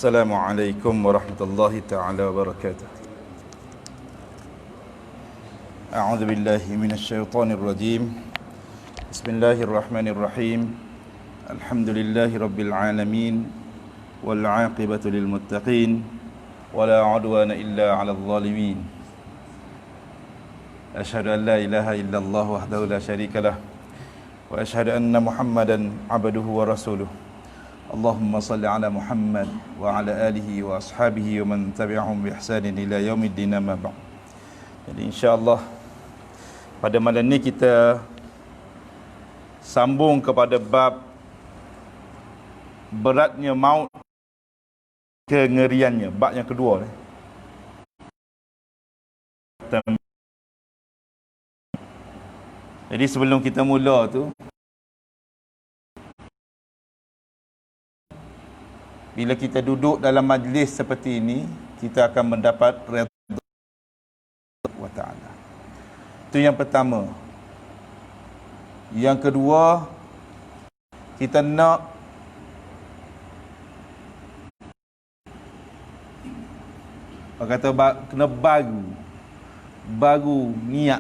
Assalamualaikum warahmatullahi ta'ala wabarakatuh. A'udzu billahi minasyaitonir rajim. Bismillahirrahmanirrahim. Alhamdulillahi rabbil alamin wal 'aqibatu lil muttaqin wala 'udwana illa 'alal zalimin. Asyhadu an la ilaha illallah wahdahu la syarikalah wa asyhadu anna Muhammadan 'abduhu wa rasuluh. Allahumma salli ala Muhammad wa ala alihi wa ashabihi wa man tabi'ahum bi ihsanin ila yaumiddin amma ba'd. Jadi insya-Allah pada malam ni kita sambung kepada bab beratnya maut, kengeriannya, bab yang kedua ni. Jadi sebelum kita mula tu, bila kita duduk dalam majlis seperti ini, kita akan mendapat redha Allah Ta'ala. Itu yang pertama. Yang kedua, kita nak kata kena baru niat.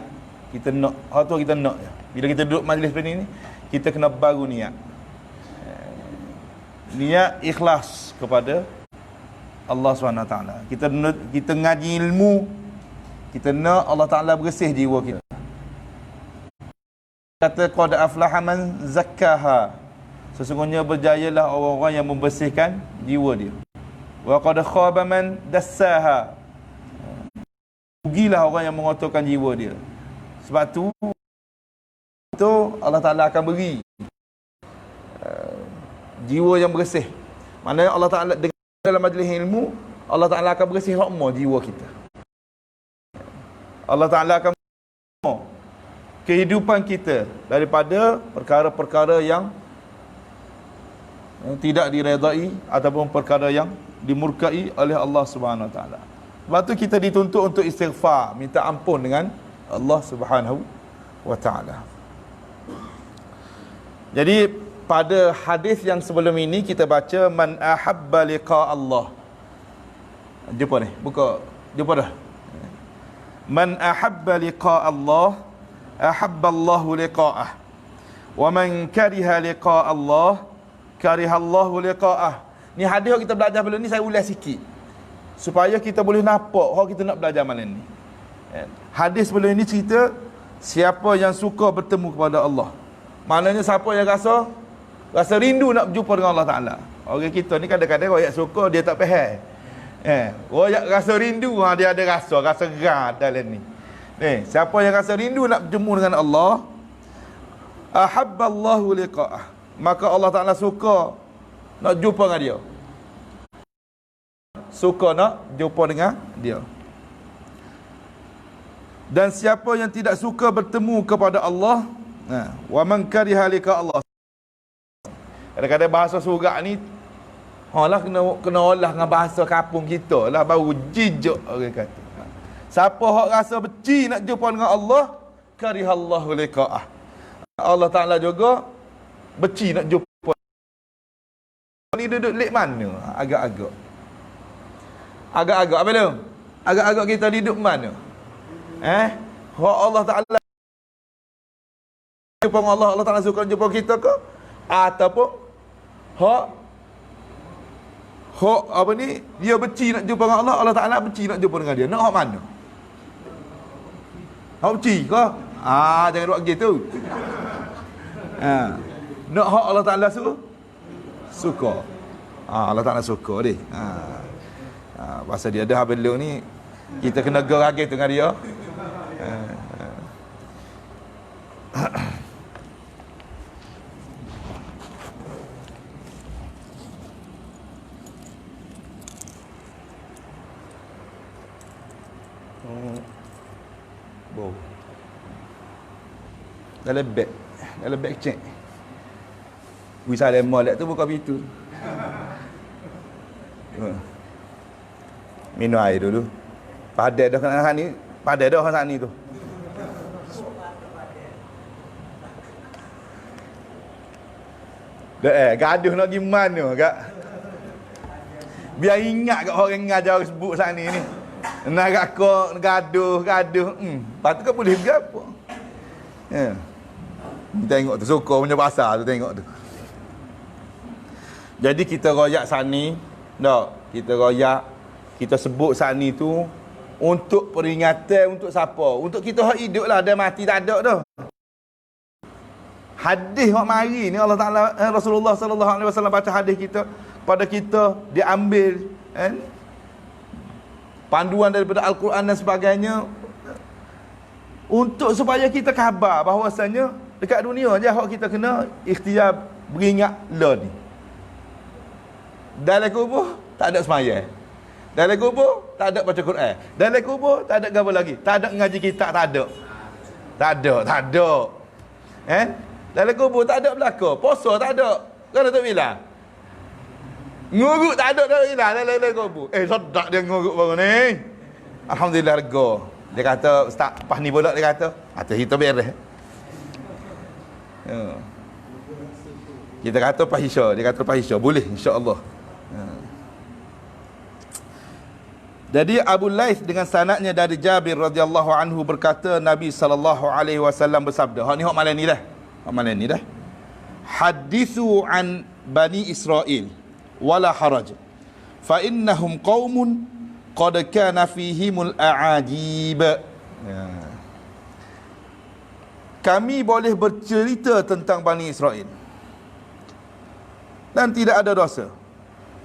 Kita nak, hal tu kita nak. Bila kita duduk majlis seperti ini, kita kena baru niat. Niat ikhlas kepada Allah SWT. Kita ngaji ilmu, kita nak Allah Ta'ala bersih jiwa kita. Kata qad aflaha man zakkaha, sesungguhnya berjayalah orang-orang yang membersihkan jiwa dia. Wa qad khaba man dassaha, rugilah orang yang mengotorkan jiwa dia. Sebab tu Allah Ta'ala akan beri jiwa yang bersih. Maknanya Allah Ta'ala dalam majlis ilmu, Allah Ta'ala akan bersih rahmah jiwa kita. Allah Ta'ala akan kehidupan kita daripada perkara-perkara yang tidak diredai ataupun perkara yang dimurkai oleh Allah Subhanahu Wa Ta'ala. Sebab tu kita dituntut untuk istighfar, minta ampun dengan Allah Subhanahu Wa Ta'ala. Jadi pada hadis yang sebelum ini kita baca man ahabba liqa Allah. Jumpa ni, buka, jumpa dah. Man ahabba liqa Allah, ahabba Allahu liqa'ah. Wa man kariha liqa Allah, kariha Allahu liqa'ah. Ni hadis yang kita belajar belum ni, saya ulas sikit supaya kita boleh nampak hak kita nak belajar malam ni. Hadis sebelum ini cerita siapa yang suka bertemu kepada Allah. Maknanya siapa yang rasa rindu nak berjumpa dengan Allah Ta'ala. Orang kita ni kadang-kadang royak suka, dia tak faham. Royak rasa rindu, dia ada rasa gerak dalam ni. Siapa yang rasa rindu nak berjumpa dengan Allah, ahabballahu liqa'ah, maka Allah Ta'ala suka nak jumpa dengan dia. Suka nak jumpa dengan dia. Dan siapa yang tidak suka bertemu kepada Allah, wa man kariha liqa Allah. Kadang-kadang bahasa surat ni lah kena olah dengan bahasa kampung kita lah, baru jijak orang kata. Siapa hak rasa benci nak jumpa dengan Allah, karihallahu liqa'ah, Allah Ta'ala juga benci nak jumpa. Ni duduk lek mana? Agak-agak apa tu? Agak-agak kita duduk mana? Hak Allah Ta'ala jumpa dengan Allah, Allah Ta'ala suka jumpa kita ke? Ataupun hak apa ni, dia benci nak jumpa dengan Allah, Allah Ta'ala benci nak jumpa dengan dia. Nak hak mana? Hak benci ke? Jangan buat gitu. Nak hak Allah Ta'ala suka. Allah Ta'ala suka dia. Pasal dia ada habelung ni, kita kena geragih dengan dia. Dalam beg cek. Wisah lemah lek tu buka pintu. Minum air dulu. Padat dah kena ni, padat dah kat ni tu. Dah gaduh nak pergi mana kak? Biar ingat kat orang ngajar sebut saat ni. Nak rakok, gaduh. Lepas tu kan boleh berapa? Ya. Tengok tu, sokong punya pasar tu, tengok tu. Jadi kita royak saat ni, tak? Kita royak, kita sebut saat ni tu untuk peringatan, untuk siapa? Untuk kita hak hidup lah, dia mati tak ada dah. Hadis hak mari ni Allah Taala, Rasulullah sallallahu alaihi wasallam baca hadis kita pada kita, diambil kan? Panduan daripada Al-Quran dan sebagainya untuk supaya kita khabar bahawasanya dekat dunia je hak kita kena ikhtiar beringat lah ni. Dalam kubur tak ada sembahyang. Dalam kubur tak ada baca Quran. Dalam kubur tak ada apa lagi. Tak ada ngaji kitab, tak ada. Tak ada. Dalam kubur tak ada belaka. Puasa tak ada. Kan Datuk Bila? Nguruk tak ada Datuk Bila dalam kubur. Sedap dia nguruk baru ni. Alhamdulillah rega. Dia kata, Ustaz, pas ni pula dia kata, atas kita beres. Ya. Kita kata pas Isya, dia kata pas Isya, boleh insya-Allah. Jadi Abu Laith dengan sanadnya dari Jabir radhiyallahu anhu berkata Nabi sallallahu alaihi wasallam bersabda. Hak ni hak malam ni dah. Hak malam ni dah. Hadithu an Bani Israel wala haraj. Fa innahum qaumun qad kana fihimul a'ajib. Kami boleh bercerita tentang Bani Israel dan tidak ada dosa,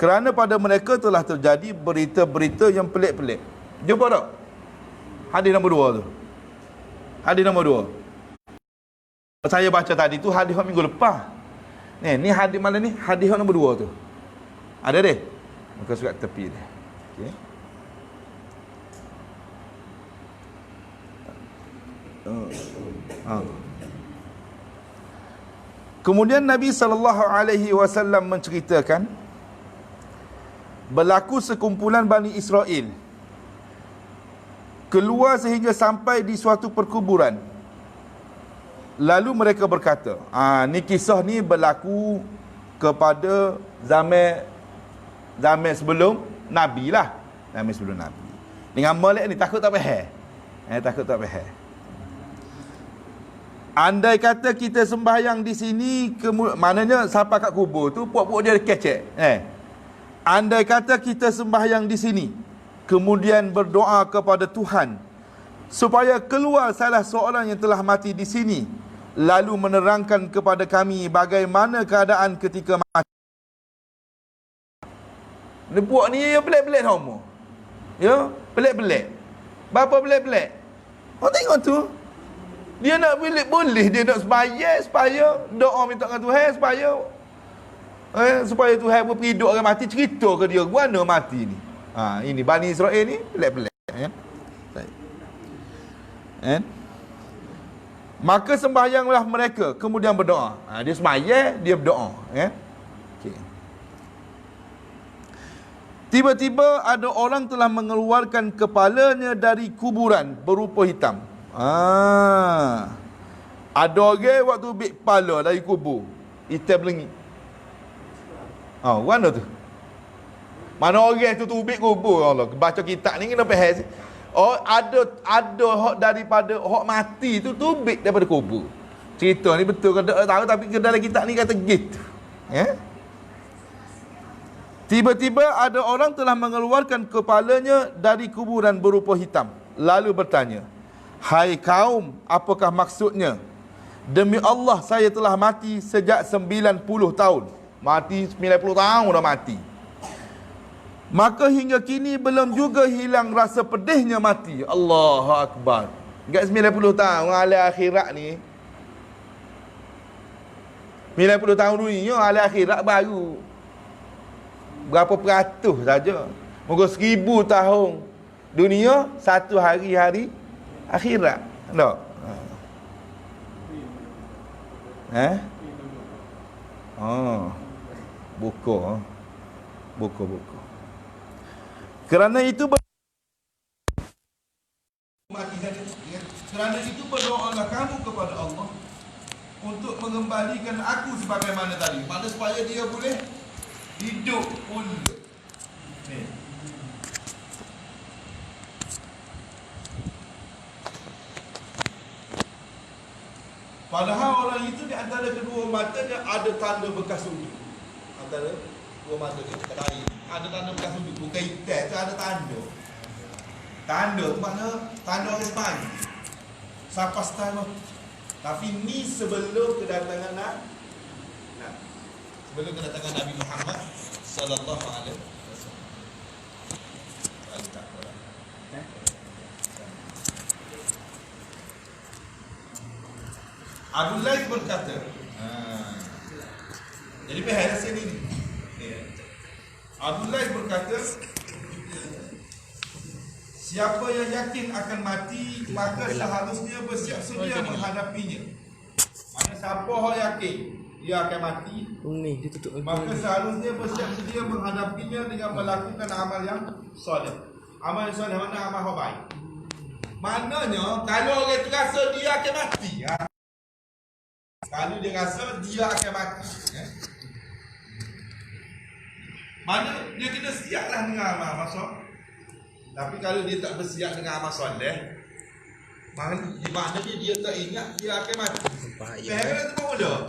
kerana pada mereka telah terjadi berita-berita yang pelik-pelik. Jumpa tak? Hadis nombor 2 tu. Hadis nombor 2. Saya baca tadi tu hadis minggu lepas. Ni hadis malam ni, hadis nombor 2 tu. Ada deh? Muka surat tepi dia. Okey. Kemudian Nabi SAW menceritakan berlaku sekumpulan Bani Israel keluar sehingga sampai di suatu perkuburan. Lalu mereka berkata, ni kisah ni berlaku kepada zaman sebelum Nabi lah. Zaman sebelum Nabi. Dengan molek ni takut tak faham. Takut tak faham. Andai kata kita sembahyang di sini, maknanya sampai kat kubur tu puak-puak dia kecek. Andai kata kita sembahyang di sini, kemudian berdoa kepada Tuhan supaya keluar salah seorang yang telah mati di sini, lalu menerangkan kepada kami bagaimana keadaan ketika mati. Dia puak ni ya pelik-pelik semua. Ya, pelik-pelik. Berapa pelik-pelik? Oh tengok tu. Dia nak boleh dia nak sembahyang supaya doa minta dengan Tuhan supaya Tuhan berperiduk orang mati, cerita ke dia mana mati ni. Ini Bani Israel ni pelik-pelik Maka sembahyanglah mereka, kemudian berdoa. Dia sembahyang, dia berdoa, okay. Tiba-tiba ada orang telah mengeluarkan kepalanya dari kuburan berupa hitam. Ada orang waktu ambil kepala dari kubur, hitam belengit. Mana tu? Mana orang tu ambil kubur? Allah, baca kitab ni kena faham. Ada hak daripada hak mati tu ambil daripada kubur. Cerita ni betul ke tak tahu, tapi dalam kitab ni kata gitu. Tiba-tiba ada orang telah mengeluarkan kepalanya dari kuburan berupa hitam, lalu bertanya, "Hai kaum, apakah maksudnya? Demi Allah, saya telah mati sejak 90 tahun. Mati 90 tahun dah mati. Maka hingga kini belum juga hilang rasa pedihnya mati." Allahu Akbar. Dekat 90 tahun ala akhirat ni. 90 tahun dunia, ala akhirat baru berapa peratus saja. Moga 1000 tahun dunia, satu hari akhirat. Tak? Buku. Kerana itu berdoalah kamu kepada Allah untuk mengembalikan aku sebagaimana tadi. Pada supaya dia boleh hidup pula. Ni. Padahal orang itu di antara kedua mata dia ada tanda bekas sujud. Antara dua mata dia dekat air. Ada tanda bekas sujud. Bukan hitam tu, ada tanda. Tanda tu makna tanda orang sembahyang. Sapas tanda. Tapi ni sebelum kedatangan Nabi. Sebelum kedatangan Nabi Muhammad sallallahu alaihi wasallam. Abdullah berkata, jadi bahaya sini ni. Abdullah berkata, siapa yang yakin akan mati, maka seharusnya bersiap sedia menghadapinya. Maksudnya siapa yang yakin dia akan mati, maka seharusnya bersiap sedia menghadapinya dengan melakukan amal yang soleh. Amal yang soleh mana amal yang baik. Maknanya kalau orang itu rasa dia akan mati, kalau dia rasa dia akan mati, mana dia kena siaplah dengan amal soleh. Tapi kalau dia tak bersiap dengan amal soleh, maknanya dia tak ingat dia akan mati. Faham tu mula?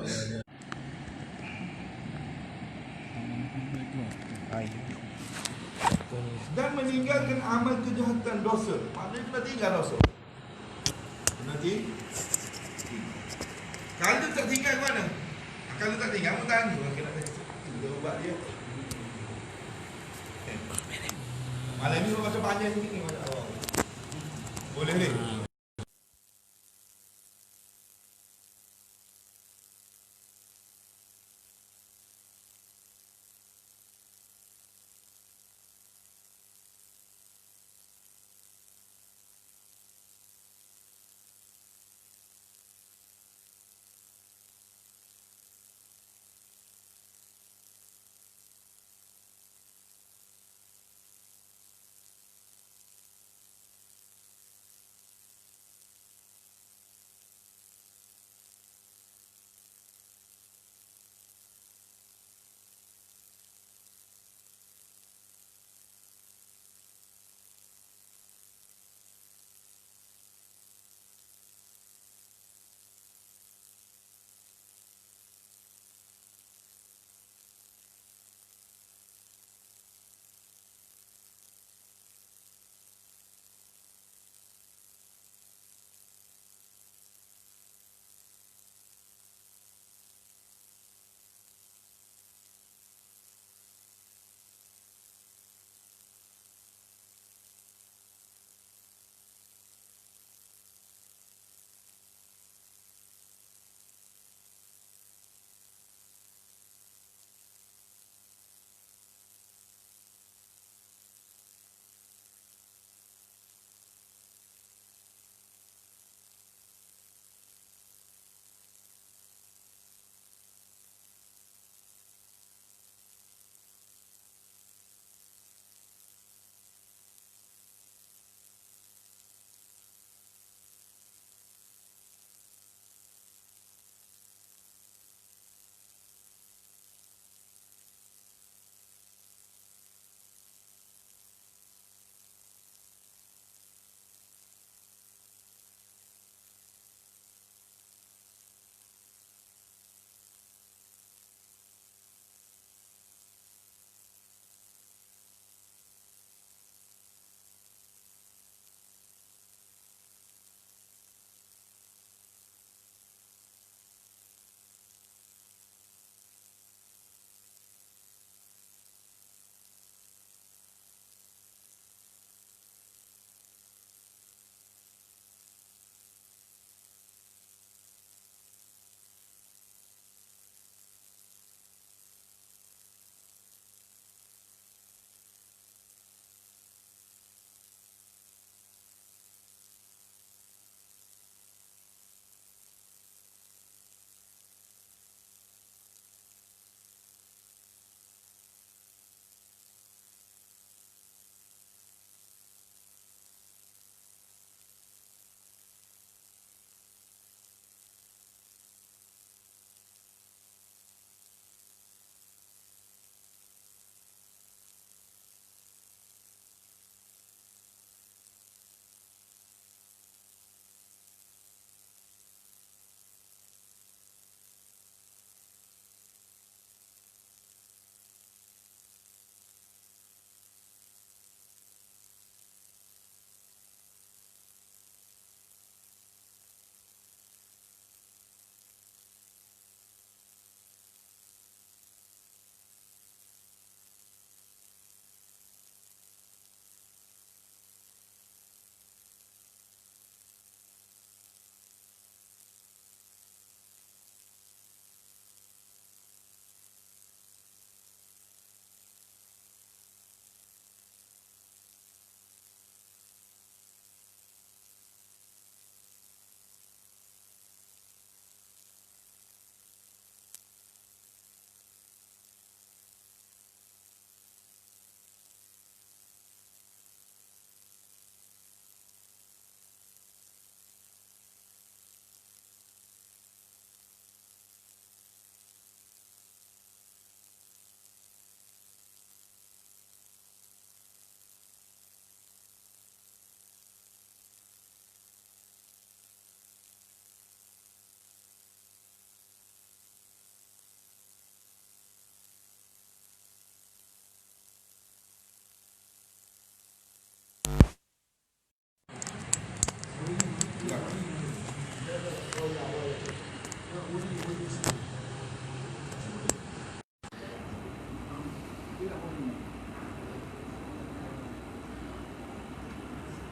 Dan meninggalkan amal kejahatan dosa. Maknanya kena tinggal dosa. Kena tinggal. Kalau tak tinggal mana? Kalau tak tinggal pun tangguh. Kena ubat dia. Malam ni macam panjang sikit ni. Boleh ni?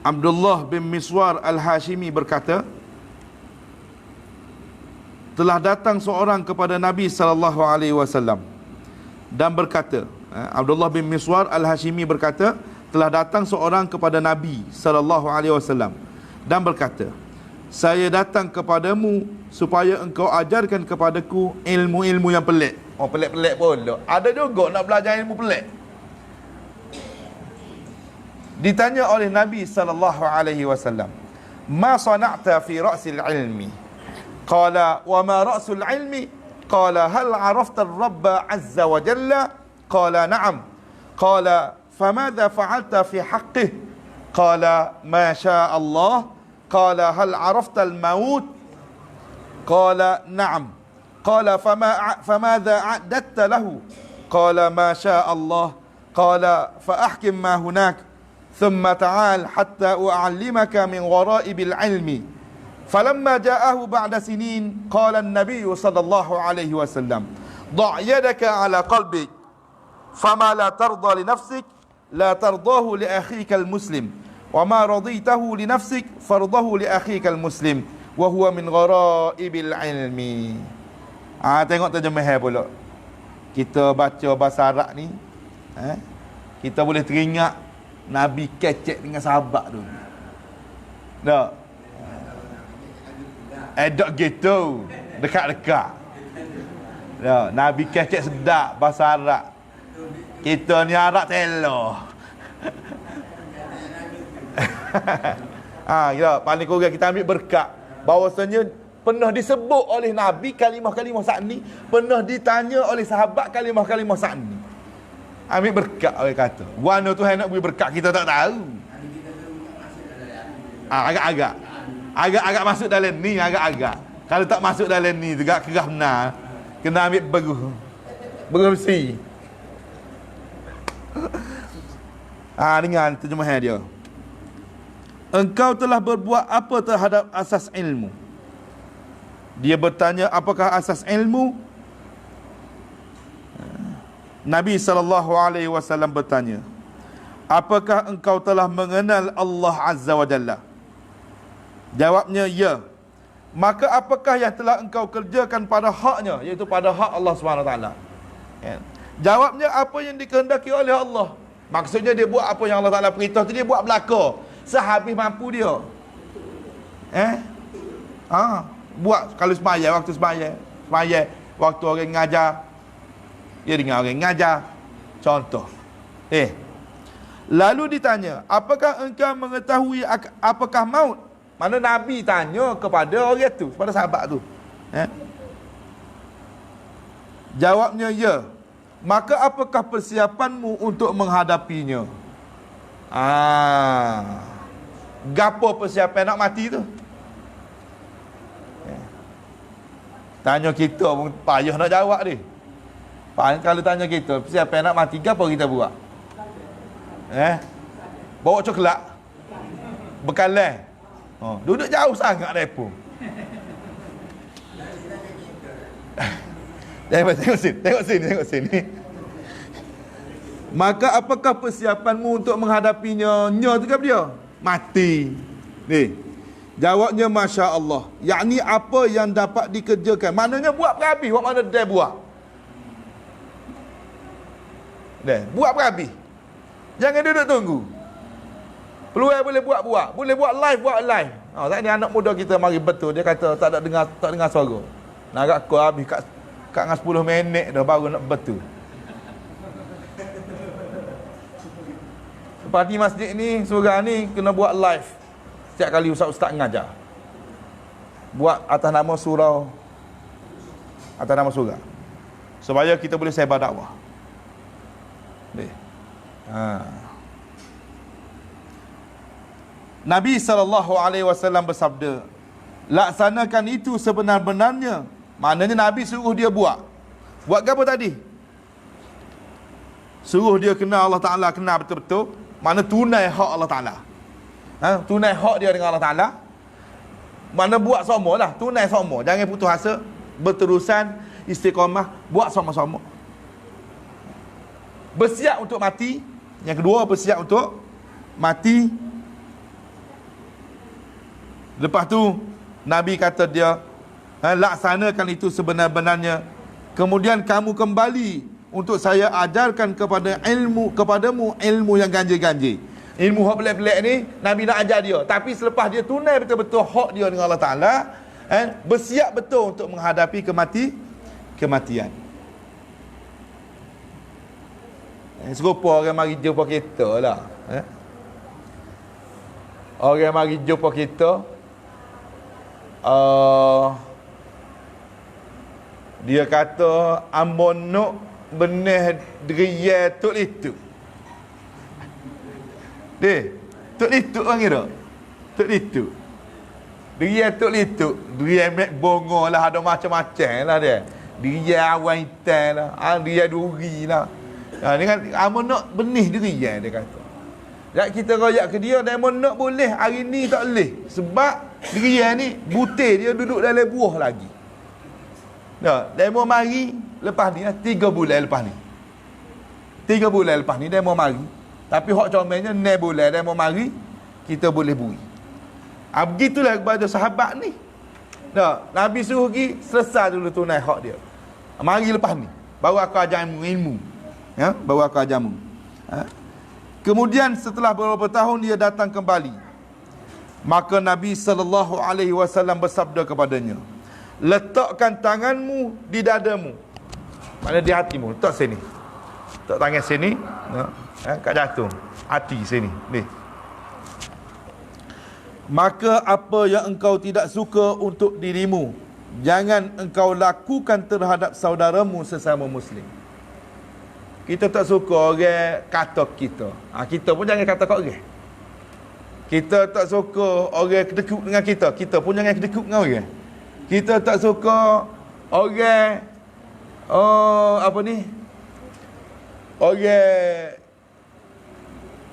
Abdullah bin Miswar Al-Hashimi berkata, telah datang seorang kepada Nabi sallallahu alaihi wasallam dan berkata, Abdullah bin Miswar Al-Hashimi berkata, telah datang seorang kepada Nabi sallallahu alaihi wasallam dan berkata, saya datang kepadamu supaya engkau ajarkan kepadaku ilmu-ilmu yang pelik. Oh, pelik-pelik pun ada juga nak belajar ilmu pelik. Ditanya oleh Nabi sallallahu alaihi wasallam, ma sana'ta fi ra'sil ilmi? Qala wa ma ra'sul ilmi? Qala hal 'arafta ar-rabb 'azza wa jalla? Qala na'am. Qala famadha fa'alta fi haqqihi? Qala ma syaa Allah. Qala hal 'arafta al-maut? Qala na'am. Qala famadha a'dadta lahu? Qala ma syaa Allah. Qala fa ahkim ma hunak thumma ta'al hatta u'allimaka min ghara'ibil ilmi. فلما جاءه بعد سنين قال النبي صلى الله عليه وسلم ضع يدك على قلبك فما لا ترضى لنفسك لا ترضاه لأخيك المسلم وما رضيته لنفسك فرضه لأخيك المسلم وهو من غرائب العلم. Tengok terjemahan pula. Kita baca bahasa Arab ni, kita boleh teringat Nabi kecek dengan sahabat tu. Tak? Tak gitu. Dekat-dekat. Ya, Nabi kecek sedap bahasa Arab. Kita ni Arab teloh. Ya, paling kurang kita ambil berkat. Bahawasanya pernah disebut oleh Nabi kalimah-kalimah sakni, pernah ditanya oleh sahabat kalimah-kalimah sakni. Ambil berkat orang kata. Warna Tuhan nak beri berkat kita tak tahu. Agak-agak masuk dalam ni, agak-agak. Kalau tak masuk dalam ni, tegak kerah benar. Kena ambil berfungsi. Dengar terjemahan dia. Engkau telah berbuat apa terhadap asas ilmu? Dia bertanya, apakah asas ilmu? Nabi SAW bertanya, apakah engkau telah mengenal Allah Azza wa Jalla? Jawabnya, ya. Maka apakah yang telah engkau kerjakan pada haknya, iaitu pada hak Allah SWT? Jawabnya, apa yang dikehendaki oleh Allah. Maksudnya dia buat apa yang Allah Ta'ala perintah tu, dia buat belaka sehabis mampu dia. Buat kalau sembahyang, waktu sembahyang waktu orang ngajar, dia dengar orang ngajar. Contoh, lalu ditanya, apakah engkau mengetahui apakah maut? Mana Nabi tanya kepada orang tu, kepada sahabat tu. Jawabnya, ya. Maka apakah persiapanmu untuk menghadapinya? Gapo persiapan nak mati tu? Tanya kita pun payah nak jawab dia. Kalau tanya kita, persiapan nak mati, gapo kita buat? Bawa coklat, bekalan. Duduk jauh sangat depo. Tengok sini. Maka apakah persiapanmu untuk menghadapinya? Nya tu kan dia mati. Jawabnya, Masya Allah. Yakni apa yang dapat dikerjakan. Maknanya buat berhabis. Buat mana dia buat? Buat berhabis. Jangan duduk tunggu. Peluang boleh buat. Boleh buat live. Tak ada anak muda kita mari betul. Dia kata tak dengar suara. Nak agak kau habis kat 10 minit dah baru nak betul. Seperti masjid ni, surau ni kena buat live. Setiap kali ustaz ngajar. Buat atas nama surau. Atas nama surau. Supaya kita boleh sebar dakwah. Nabi SAW bersabda, laksanakan itu sebenar-benarnya. Maknanya Nabi suruh dia buat. Buat apa tadi? Suruh dia kenal Allah Ta'ala, kenal betul-betul. Mana tunai hak Allah Ta'ala. Tunai hak dia dengan Allah Ta'ala. Mana buat semua lah. Tunai semua. Jangan putus asa. Berterusan, istiqamah. Buat sama-sama. Bersiap untuk mati. Yang kedua, bersiap untuk mati. Lepas tu Nabi kata dia, laksanakan itu sebenar-benarnya. Kemudian kamu kembali untuk saya ajarkan kepadamu ilmu yang ganjil-ganjil. Ilmu hak pelik-pelik ni Nabi nak ajar dia. Tapi selepas dia tunai betul-betul hak dia dengan Allah Ta'ala, bersiap betul untuk menghadapi kematian. Serupa orang mari jumpa kita lah. Orang mari jumpa kita, dia kata ambon nak benih deriya tok lituk. Tok lituk orang kira. Tok lituk. Deriya tok lituk, deriya mek bongo lah, ada macam-macam lah dia. Deriya awan hitam lah, deriya duri lah. Dengan ambon nak benih deriya dia kata. Jak kita royak ke dia, dia nak boleh, hari ni tak boleh. Sebab deriya ni butir dia duduk dalam buah lagi. Demo mari lepas ni 3 bulan lepas ni. 3 bulan lepas ni demo mari. Tapi hak comelnya 9 bulan demo mari kita boleh bui. Begitulah kepada sahabat ni. Nabi suruh pergi selesai dulu tunai hak dia. Mari lepas ni baru aku ajar ilmu. Baru aku ajarmu. Kemudian setelah beberapa tahun dia datang kembali. Maka Nabi SAW bersabda kepadanya, letakkan tanganmu di dadamu. Mana di hatimu, letak sini. Letak tangan sini, kat jantung, hati sini. Ni. Maka apa yang engkau tidak suka untuk dirimu, jangan engkau lakukan terhadap saudaramu sesama Muslim. Kita tak suka orang kata kita. Kita pun jangan kata kat orang. Kita tak suka orang kedekut dengan kita. Kita pun jangan kedekut dengan orang. Kita tak suka orang orang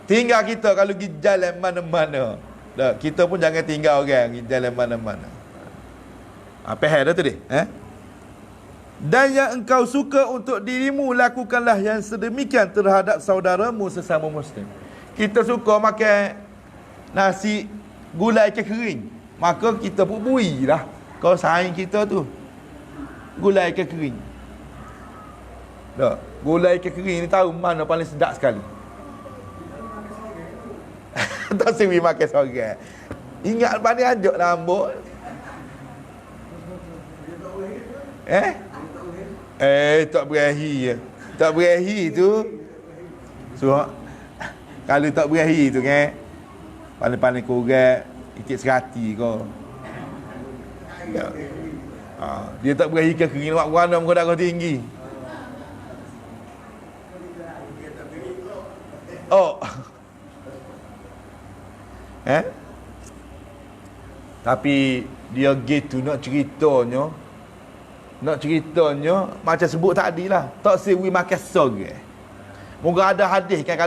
tinggal kita kalau pergi jalan mana-mana. Kita pun jangan tinggal orang pergi jalan mana-mana. Faham dah tu dia? Dan yang engkau suka untuk dirimu, lakukanlah yang sedemikian terhadap saudaramu sesama Muslim. Kita suka makan nasi gulai ikan kering, maka kita pun bui lah. Kalau saing kita tu gulai ikan kering. Gulai ikan kering ni tahu mana paling sedap sekali. Tak sewi makan seorang. Ingat lepas ni ajak lah ambok. Tak berahi. Tak berahi tu. So, kalau tak berahi tu kan, paling-paling kurang ikut serati kau. Dia tak berahi ikan kering, nak warna muka darah tinggi. Tapi dia gitu nak ceritanya macam sebut tadi lah, tak sewi makan sorang. Moga ada hadis kan,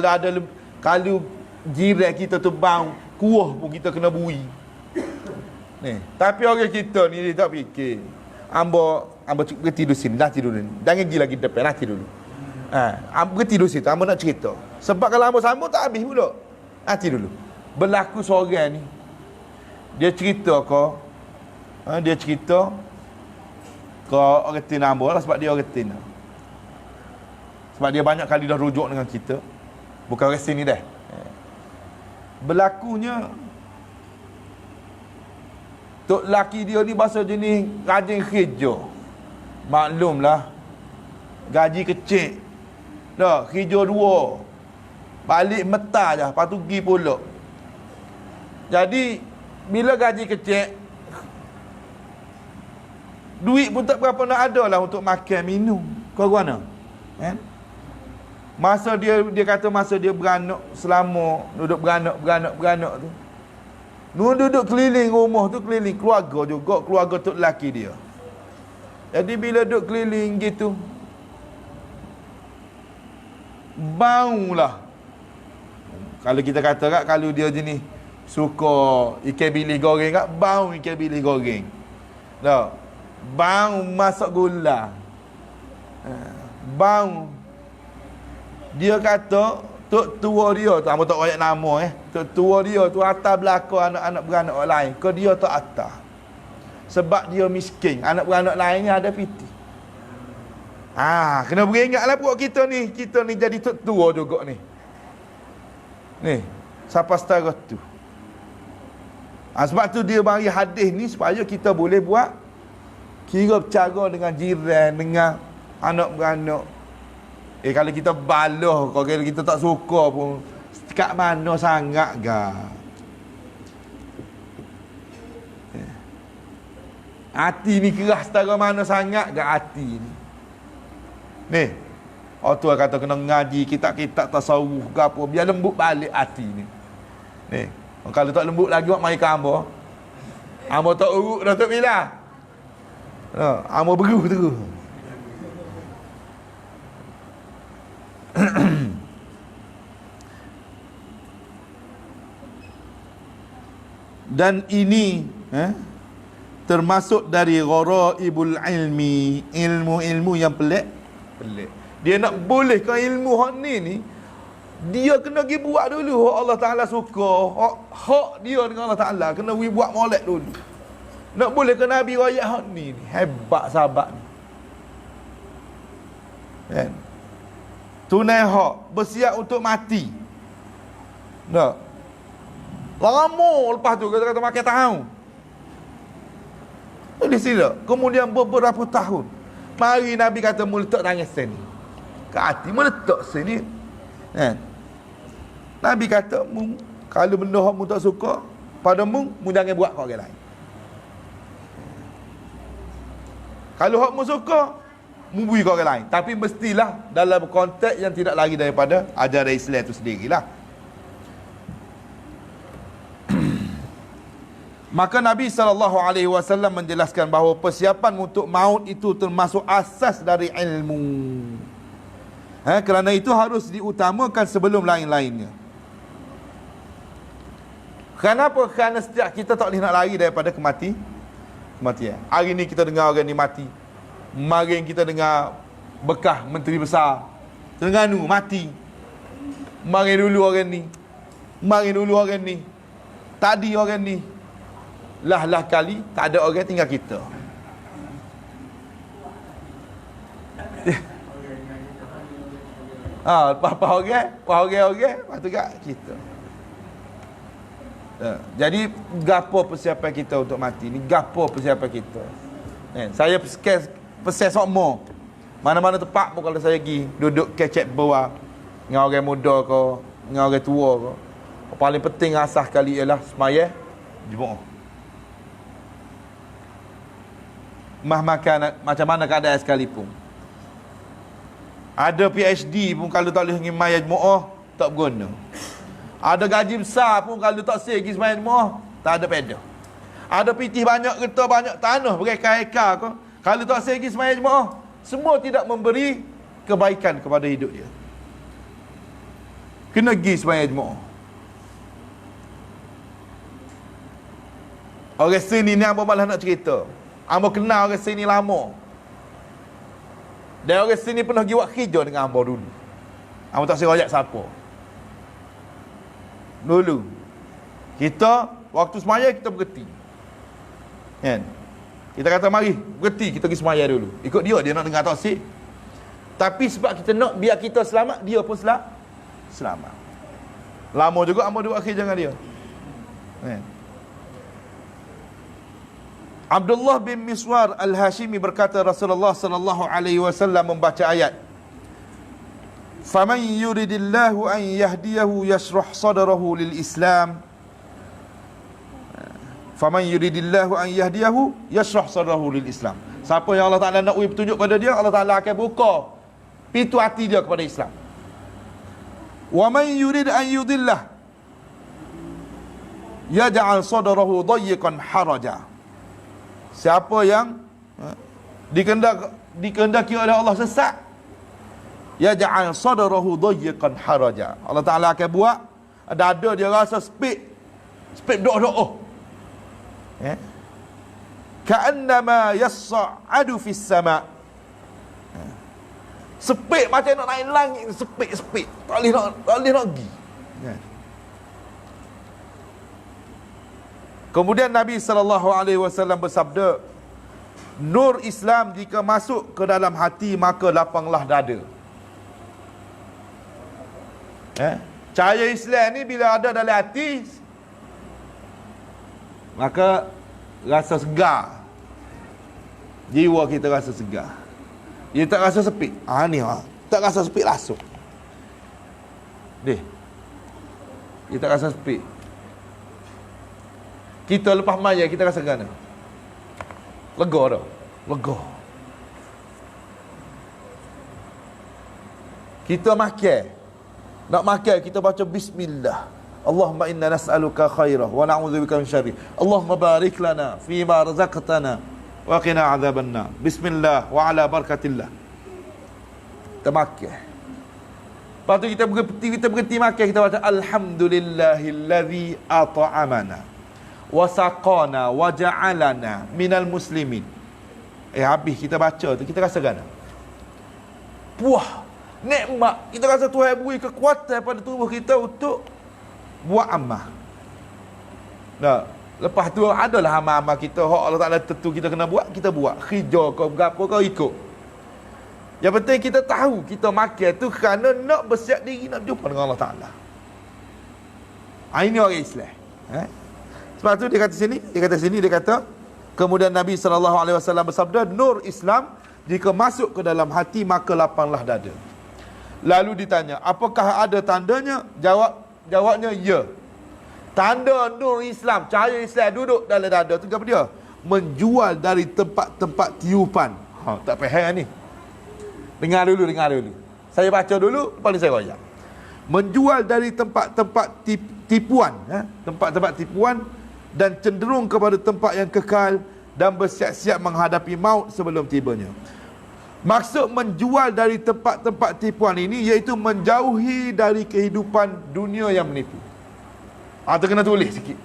kalau jiran kita tu bang kuah pun kita kena bui. Tapi orang kita ni dia tak fikir. Ambo berhenti dulu sini, nanti dulu. Jangan pergi lagi depan, nanti dulu. Berhenti dulu situ, ambo nak cerita. Sebab kalau ambo sambung tak habis pula. Nanti dulu. Berlaku seorang ni, dia cerita ke orang Tina ambo lah, sebab dia orang Tina. Sebab dia banyak kali dah rujuk dengan kita. Bukan orang sini dah. Berlakunya tok laki dia ni bahasa jenis rajin kerja. Maklumlah, gaji kecil. Kerja 2. Balik metah je, lepas tu pergi pula. Jadi bila gaji kecil, duit pun tak berapa nak ada lah untuk makan, minum. Kau mana? Masa dia kata masa dia beranak, selama duduk beranak tu, duduk keliling rumah tu, keliling keluarga juga, keluarga tok lelaki dia. Jadi bila duduk keliling gitu, bau lah. Kalau kita kata kat, kalau dia jenis suka ikan bilis goreng kat, bau ikan bilis goreng. Bau masak gula. Bau. Dia kata tok tua dia tu, hang tak royak nama tok tua dia tu atas belakang anak-anak beranak orang lain, ke dia tak atas. Sebab dia miskin, anak beranak lain ni ada piti. Kena beringatlah pokok kita ni jadi tok tua juga ni. Ni, siapa setara tu. Sebab tu dia bagi hadis ni supaya kita boleh buat kira bercara dengan jiran, dengan anak beranak. Kalau kita baloh, kalau kita tak suka pun, dekat mana sangat ga. Hati ni keras setara mana sangat ga hati ni. Ni, tu kata kena ngaji kitab-kitab tasawuf ke apa, biar lembut balik hati ni. Ni, kalau tak lembut lagi buat mai kambo. Ambo tak urut dah tak bila. Ambo beruh terus. Dan ini termasuk dari gharaibul ilmi, ilmu-ilmu yang pelik. Dia nak bolehkan ilmu hak ni dia kena pergi buat dulu hak Allah Taala suka, hak dia dengan Allah Taala kena pergi buat molek dulu. Nak boleh ke Nabi royak hak ni hebat sahabat ni. Kan? Tunai hak, bersiap untuk mati. Tak. Lama lepas tu kata makan tahu. Tulis sila. Kemudian beberapa tahun, mari Nabi kata meletak tangan sini. Ke hati meletak sini. Kan? Nabi kata, kalau benda hak mu tak suka pada mu jangan buat kat orang lain. Kalau hak mu suka, mu beri kat orang lain. Tapi mestilah dalam konteks yang tidak lari daripada ajaran Islam itu sendirilah. Maka Nabi SAW menjelaskan bahawa persiapan untuk maut itu termasuk asas dari ilmu. Kerana itu harus diutamakan sebelum lain-lainnya. Kenapa? Kerana setiap kita tak boleh nak lari daripada kematian. Hari ni kita dengar orang ni mati. Kemarin kita dengar bekas menteri besar Terengganu mati. Kemarin dulu orang ni. Tadi orang ni. Lah kali tak ada orang, tinggal kita. Apa orang, lepas tu kat kita. Jadi gapo persiapan kita untuk mati ni, gapo persiapan kita. Saya pesan sokmo. Mana-mana tempat pun kalau saya pergi duduk kecek bawah dengan orang muda ke, dengan orang tua ke, paling penting asas kali ialah semaya Jumaat. Macam mana keadaan sekalipun. Ada PhD pun kalau tak boleh pergi semaya Jumaat, tak berguna. Ada gaji besar pun kalau tak pergi semaya Jumaat, tak ada faedah. Ada pitih banyak kereta, banyak tanah bereka-eka ke, kalau tak pergi semaya Jumaat, semua tidak memberi kebaikan kepada hidup dia. Kena pergi semaya Jumaat. Orang sini ni apa malah nak cerita. Ambo kenal orang sini lama. Dan orang sini pernah pergi buat kerja dengan ambo dulu. Ambo tak seroyak siapa. Dulu kita waktu semaya kita berhenti. Kan? Kita kata mari berhenti, kita pergi semaya dulu. Ikut dia nak dengar taksir. Tapi sebab kita nak biar kita selamat, dia pun selamat. Lama juga ambo buat kerja dengan dia. Kan? Abdullah bin Miswar Al-Hashimi berkata Rasulullah sallallahu alaihi wasallam membaca ayat, "Faman yuridillahu an yahdiyahu yashrah sadrahu lil Islam." Faman yuridillahu an yahdiyahu yashrah sadrahu lil Islam. Siapa yang Allah Taala nak beri petunjuk pada dia, Allah Taala akan buka pintu hati dia kepada Islam. Wa man yurid an yudillah yaj'al sadrahu dayyiqan haraja. Siapa yang dikehendaki oleh Allah sesat, yaj'al sadrahu dayyiqan haraja. Allah Taala akan buat dada dia rasa speed doa. Ka'annama yas'adu fis sama'. Sepik macam nak naik langit, sepik. Tak boleh nak pergi. Kan? Kemudian Nabi SAW bersabda, nur Islam jika masuk ke dalam hati maka lapanglah dada. Cahaya Islam ni bila ada dalam hati maka rasa segar. Jiwa kita rasa segar. Dia tak rasa sepi. Tak rasa sepi langsung. Dia tak rasa sepi. Kita lepas maya kita rasa gana. Lega dah. Lega. Kita makan. Nak makan kita baca bismillah. Allahumma inna nas'aluka khairah wa na'udzubika min syarri. Allahumma barik lana fima razaqtana wa qina adzabannar. Bismillah wa ala barakatillah. Kita makan. Lepas tu kita berhenti makan, kita baca alhamdulillahillazi at'amana wa saqana wa ja'alana minal muslimin. Habis kita baca tu kita rasa gana. Puah, nikmat. Kita rasa Tuhan beri kekuatan pada tubuh kita untuk buat amal. Lepas tu adalah amal-amal kita hak Allah Taala tentu kita kena buat, kita buat. Kerja kau berapa kau ikut. Yang penting kita tahu kita makan tu kerana nak bersiap diri nak jumpa dengan Allah Taala. Ini orang Islam. Sebab tu dia kata kemudian Nabi SAW bersabda, nur Islam jika masuk ke dalam hati maka lapanglah dada. Lalu ditanya, apakah ada tandanya? Jawabnya ya. Tanda nur Islam, cahaya Islam duduk dalam dada tu apa dia? Menjual dari tempat-tempat tiupan. Tak faham ni. Dengar dulu. Saya baca dulu, lepas ni saya royak. Menjual dari tempat-tempat tipuan, tempat-tempat tipuan dan cenderung kepada tempat yang kekal dan bersiap-siap menghadapi maut sebelum tibanya. Maksud menjual dari tempat-tempat tipuan ini iaitu menjauhi dari kehidupan dunia yang menipu. Tu kena tulis sikit.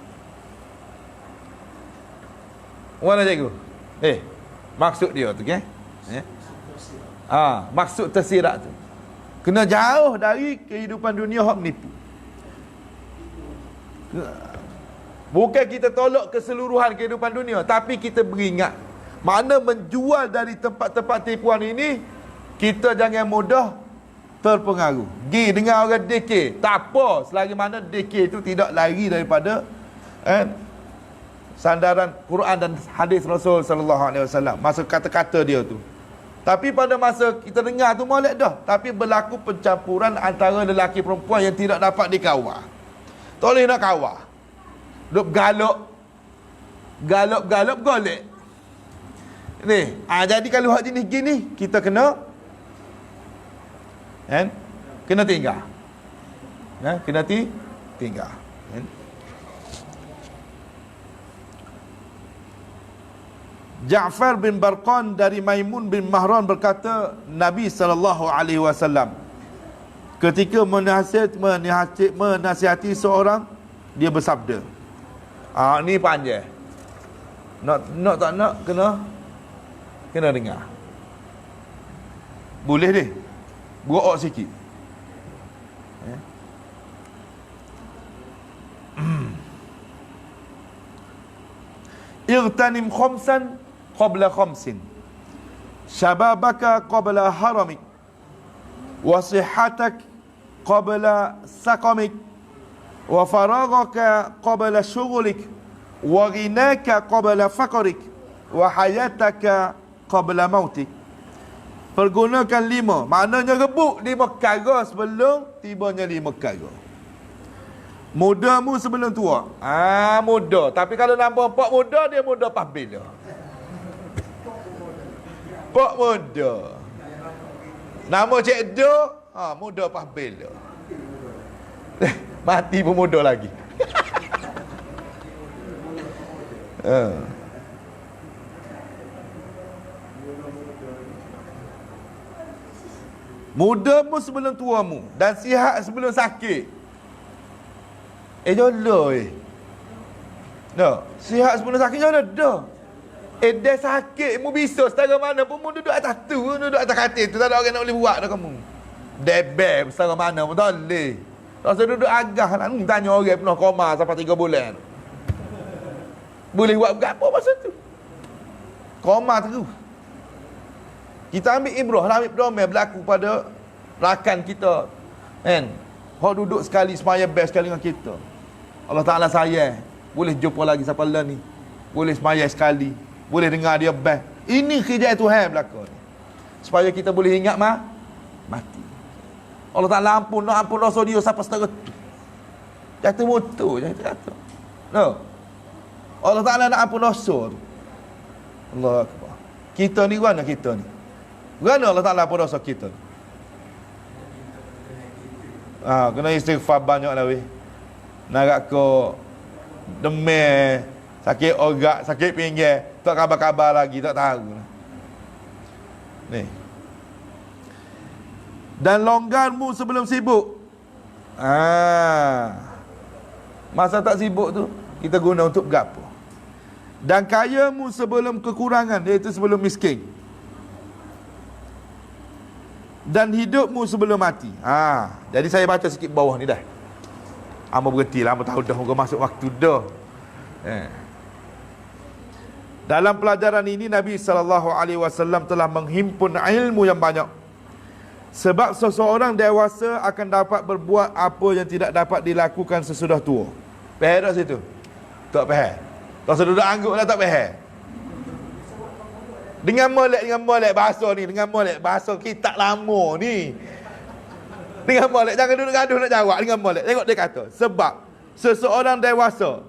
Mana cikgu? Maksud dia tu kan? Maksud tersirat tu kena jauh dari kehidupan dunia yang menipu. Bukan kita tolak keseluruhan kehidupan dunia, tapi kita beringat mana menjual dari tempat-tempat tipuan ini, kita jangan mudah terpengaruh. Dengar orang DK, tak apa selagi mana DK itu tidak lari daripada sandaran Quran dan hadis Rasul sallallahu alaihi wasallam. Masa kata-kata dia tu. Tapi pada masa kita dengar tu molek dah, tapi berlaku pencampuran antara lelaki perempuan yang tidak dapat dikawal. Tak boleh nak kawal. Duk galop golek. Ni, jadi kalau hak jenis gini kita kena tinggal. Kena tinggal. Ja'far bin Barqan dari Maimun bin Mahran berkata, Nabi SAW ketika menasihati seorang, dia bersabda, ni panjang. Nak tak nak kena dengar. Boleh deh. Buat sikit. Irtanim khamsan qabla khamsin, syababaka qabla haramik, wa sihhatak qabla saqamik, wa faragaka qabla syughlik, wa ghinaka qabla faqrik, wa hayataka qabla mautik. Pergunakan 5, maknanya rebut 5 perkara sebelum tibanya 5 perkara. Mudamu sebelum tua. Muda. Tapi kalau nampak pak muda, dia muda pas bila. Pak muda. Nama Cik Do, muda pas bila. Mati pun muda lagi. Mudamu sebelum tuamu dan sihat sebelum sakit. Jodoh No, sihat sebelum sakit jodoh dah. Dia sakit, mu bisa setara mana pun mu duduk atas tu, duduk atas katil tu, tak ada orang nak boleh buat dah kamu. Debel setara mana pun tak boleh. Tak usah duduk agah lah. Tanya orang pernah koma sampai 3 bulan. Boleh buat apa masa tu? Koma terus. Kita ambil ibrah lah, ambil pedoman berlaku pada rakan kita. Kan? Hak duduk sekali semaya best sekali dengan kita. Allah Ta'ala sayang. Boleh jumpa lagi siapa lah ni. Boleh semaya sekali. Boleh dengar dia best. Ini kerja Tuhan berlaku ni. Supaya kita boleh ingat mati. Allah Ta'ala ampun dosa dia siapa setara tu. Jatuh motor, jatuh. No. Allah Ta'ala nak ampun dosa tu. Allah Akbar. Kita ni mana kita ni? Mana Allah Ta'ala ampun dosa kita ni? Kena istighfar banyak lah weh. Nak ko demam, sakit orak, sakit pinggir, tak kabar-kabar lagi, tak tahu lah. Ni. Dan longgarmu sebelum sibuk. Masa tak sibuk tu kita guna untuk gapo. Dan kayamu sebelum kekurangan, iaitu sebelum miskin. Dan hidupmu sebelum mati. Jadi saya baca sikit bawah ni dah. Hamba berhenti lah, hamba tahu dah muka masuk waktu dah. Dalam pelajaran ini Nabi SAW telah menghimpun ilmu yang banyak. Sebab seseorang dewasa akan dapat berbuat apa yang tidak dapat dilakukan sesudah tua. Faham tak situ? Tak faham. Tak usah duduk angguk lah, tak faham. Dengan molek bahasa ni, dengan molek bahasa kitab lama ni. Dengan molek, jangan duduk gaduh nak jawab dengan molek. Tengok dia kata, sebab seseorang dewasa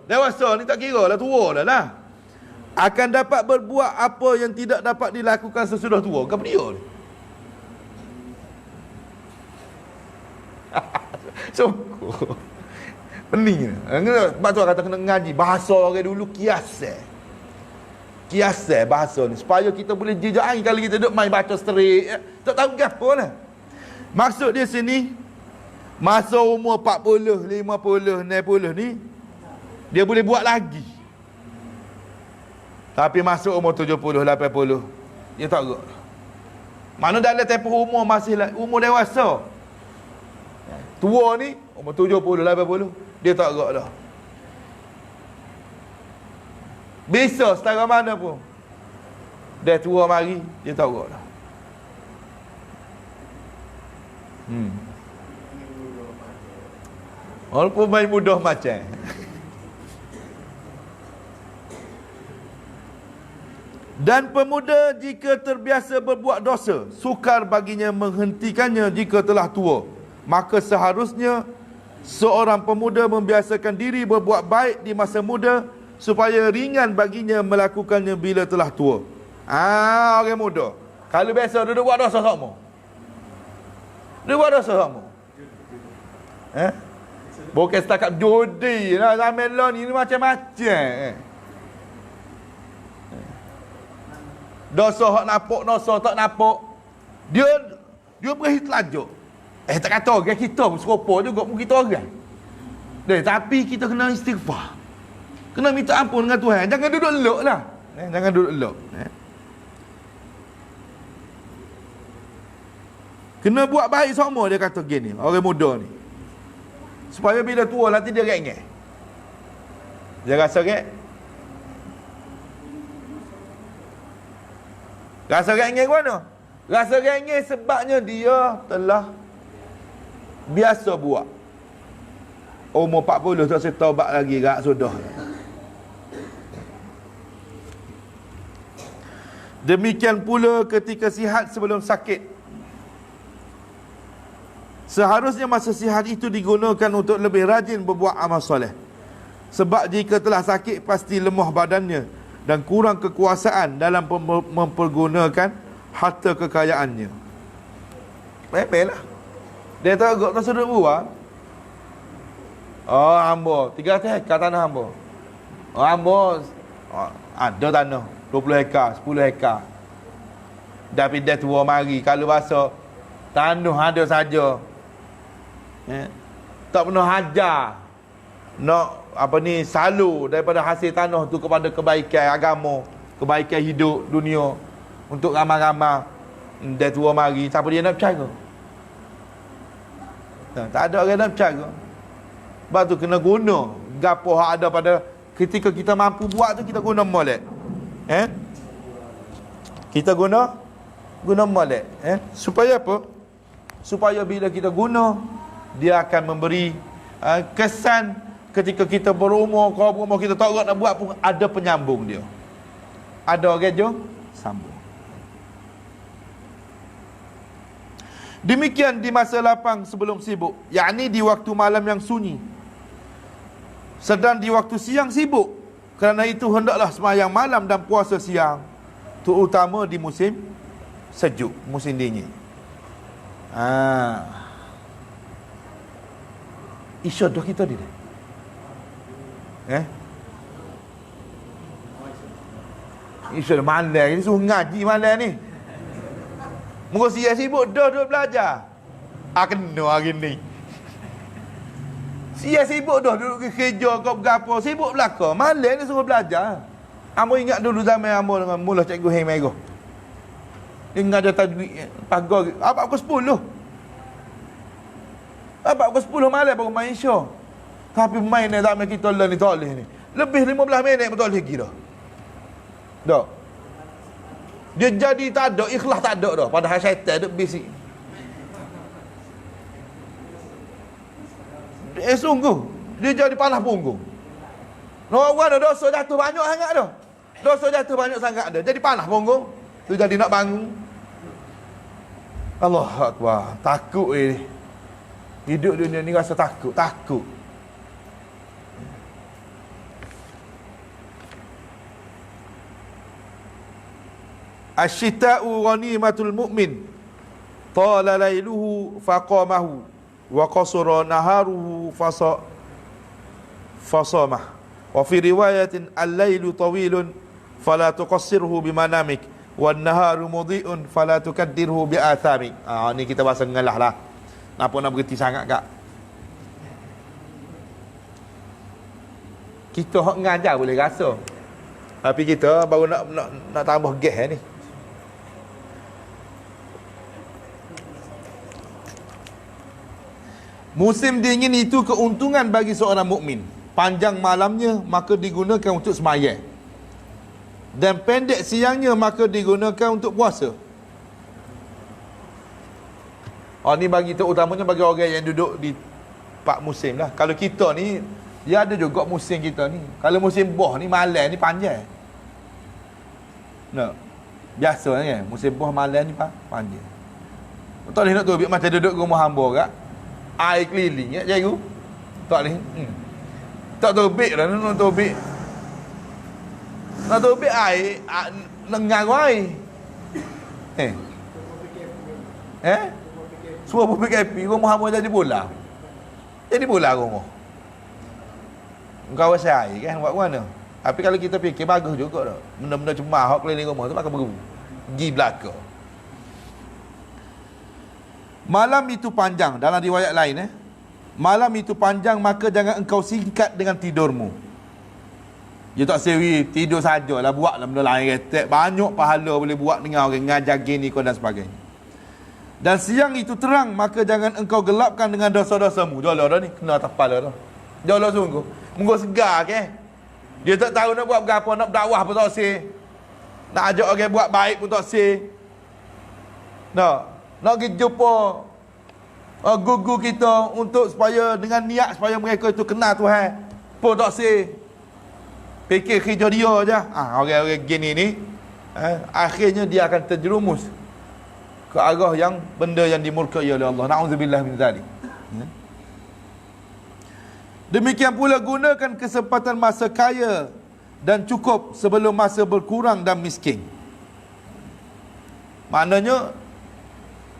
ni tak kira lah, tua lah, akan dapat berbuat apa yang tidak dapat dilakukan sesudah tua. Kenapa dia ni? Syukur. Pening. Sebab tu kata kena ngaji bahasa orang dulu, kias bahasa ni supaya kita boleh jejak kalau kita duduk main baca straight, tak tahu gapo lah. Maksud dia sini, masa umur 40, 50, 60 ni dia boleh buat lagi. Tapi masuk umur 70, 80 dia tak gerak. Mana dalam tempoh umur masih umur dewasa. Tua ni umur 70, 80 dia tak gerak dah. Bisa setara mana pun dia tua mari, dia tak gerak dah. Walaupun main mudah macam dan pemuda jika terbiasa berbuat dosa, sukar baginya menghentikannya jika telah tua. Maka seharusnya seorang pemuda membiasakan diri berbuat baik di masa muda, supaya ringan baginya melakukannya bila telah tua. Orang muda kalau biasa duduk buat dosa sama, dia buat dosa sama. Bukan setakat judi lah, zaman lah ni macam-macam. Dosa hak nampak, dosa tak nampak, dia beri telajuk. Tak kata orang kita serupa juga pun kita orang. Tapi kita kena istighfar, kena minta ampun dengan Tuhan. Jangan duduk elok lah. Jangan duduk elok. Kena buat baik semua, dia kata gini, orang muda ni. Supaya bila tua nanti dia rengek. Dia rasa rengek. Rasa rengek mana? Rasa rengek sebabnya dia telah biasa buat. Umur 40 tak saya taubat lagi, gak sudah. Demikian pula ketika sihat sebelum sakit. Seharusnya masa sihat itu digunakan untuk lebih rajin berbuat amal soleh. Sebab jika telah sakit pasti lemah badannya dan kurang kekuasaan dalam mempergunakan harta kekayaannya. Memanglah dia tak sudut buat. Hamba 300 hektar tanah hamba. Hamba ada tanah 20 hektar, 10 hektar. Tapi dia tua mari, kalau bahasa tanah ada saja. Tak pernah hajar nak salur daripada hasil tanah tu kepada kebaikan agama. kebaikan hidup dunia untuk ramai-ramai dah tua mari, siapa dia nak bercara? Tak ada orang nak bercara. Sebab tu kena guna gapo hak ada pada ketika kita mampu buat tu, kita guna molek. Kita guna molek. Supaya apa? Supaya bila kita guna, dia akan memberi kesan ketika kita berumur, kau berumur kita tak nak buat pun ada penyambung dia. Ada orang je sambung. Demikian di masa lapang sebelum sibuk, yakni di waktu malam yang sunyi. Sedang di waktu siang sibuk. Kerana itu hendaklah sembahyang malam dan puasa siang, terutama di musim sejuk, musim dingin. Isyad kita dia. Isyad malam ni suruh ngaji malam ni. Muka siang sibuk dah belajar. Kena hari ni. Siang sibuk dah duduk kerja kau berapa, sibuk belaka. Malam ni suruh belajar. Amo ingat dulu zaman amo dengan mula cikgu Hei Mego. Dia ngajar tajwid pagi apa pukul 10. Apa pukul 10 malam baru main show. Tapi main ni zaman kita ni toleh ni. Lebih 15 minit betul lagi dah. Dah. Dia jadi tak ada, ikhlas tak ada dah. Padahal syaitan duk bisik. Sungguh dia jadi panas punggung. Orang ada dosa jatuh banyak sangat dah. Dosa jatuh banyak sangat dah. Jadi panas punggung. Tu jadi nak bangun. Allahu Akbar. Takut ni. Hidup dunia ni rasa takut. Asyita'u ghanimatul mu'min, tala lailuhu faqamahu wa qasara naharuhu fasamah. Wa fi riwayatin al-lailu tawilun fala tuqassirhu bimanamik wan naharu mudhi'un fala tukaddirhu bi'athamik. Ni kita bahasa ngalah lah. Napa nak berhenti sangat kak? Kita hak ngajar boleh rasa. Tapi kita baru nak tambah gas ni. Musim dingin itu keuntungan bagi seorang mukmin. Panjang malamnya maka digunakan untuk sembahyang, dan pendek siangnya maka digunakan untuk puasa. Ni bagi terutamanya bagi orang yang duduk di pak musim lah. Kalau kita ni, dia ada juga musim kita ni. Kalau musim boh ni malam ni panjang. Biasa kan, musim boh malam ni panjang. Tak boleh nak tu macam duduk rumah hamba kak. Air keliling ya cikgu. Tak boleh. Tak terbit dah nak terbit. Nak terbit air lengang air. Semua PKP rumah hamba jadi bola. Jadi bola rumah. Engkau rasa air kan buat mana? Tapi kalau kita fikir bagus juga dah. Benda-benda cemah hak keliling rumah tu pakai bergebu. Gi belaka. Malam itu panjang, dalam riwayat lain malam itu panjang maka jangan engkau singkat dengan tidurmu. Dia tak sewi tidur sajalah, buatlah benda lain retek. Banyak pahala boleh buat dengan orang ngajar gini kau dan sebagainya. Dan siang itu terang maka jangan engkau gelapkan dengan dosa-dosamu. Jolok dah ni, kena atas kepala dah. Jolok sungguh. Munggu segar ke? Dia tak tahu nak buat berapa, nak berdakwah pun tak sih. Nak ajak orang buat baik pun tak sih. Nak pergi jumpa guru kita untuk supaya dengan niat supaya mereka itu kenal Tuhan pun tak sih. Fikir kerja dia je. Orang-orang gini ni akhirnya dia akan terjerumus ke arah yang benda yang dimurkai oleh Allah. Na'udzubillah min zalik. Demikian pula gunakan kesempatan masa kaya dan cukup sebelum masa berkurang dan miskin. Maknanya